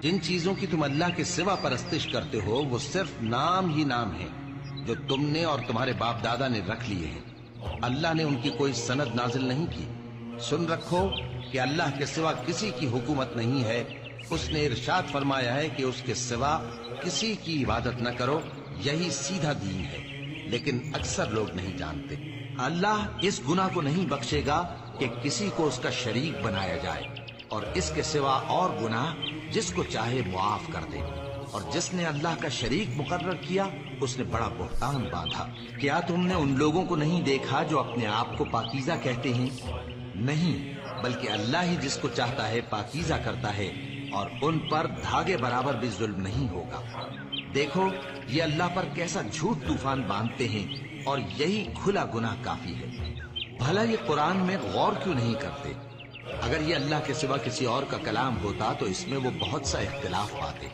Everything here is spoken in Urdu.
جن چیزوں کی تم اللہ کے سوا پرستش کرتے ہو وہ صرف نام ہی نام ہے جو تم نے اور تمہارے باپ دادا نے رکھ لیے ہیں، اللہ نے ان کی کوئی سند نازل نہیں کی۔ سن رکھو کہ اللہ کے سوا کسی کی حکومت نہیں ہے، اس نے ارشاد فرمایا ہے کہ اس کے سوا کسی کی عبادت نہ کرو، یہی سیدھا دین ہے، لیکن اکثر لوگ نہیں جانتے۔ اللہ اس گناہ کو نہیں بخشے گا کہ کسی کو اس کا شریک بنایا جائے، اور اس کے سوا اور گناہ جس کو چاہے معاف کر دے، اور جس نے اللہ کا شریک مقرر کیا اس نے بڑا بہتان باندھا۔ کیا تم نے ان لوگوں کو نہیں دیکھا جو اپنے آپ کو پاکیزہ کہتے ہیں؟ نہیں، بلکہ اللہ ہی جس کو چاہتا ہے پاکیزہ کرتا ہے، اور ان پر دھاگے برابر بھی ظلم نہیں ہوگا۔ دیکھو یہ اللہ پر کیسا جھوٹ طوفان باندھتے ہیں، اور یہی کھلا گناہ کافی ہے۔ بھلا یہ قرآن میں غور کیوں نہیں کرتے؟ اگر یہ اللہ کے سوا کسی اور کا کلام ہوتا تو اس میں وہ بہت سا اختلاف پاتے۔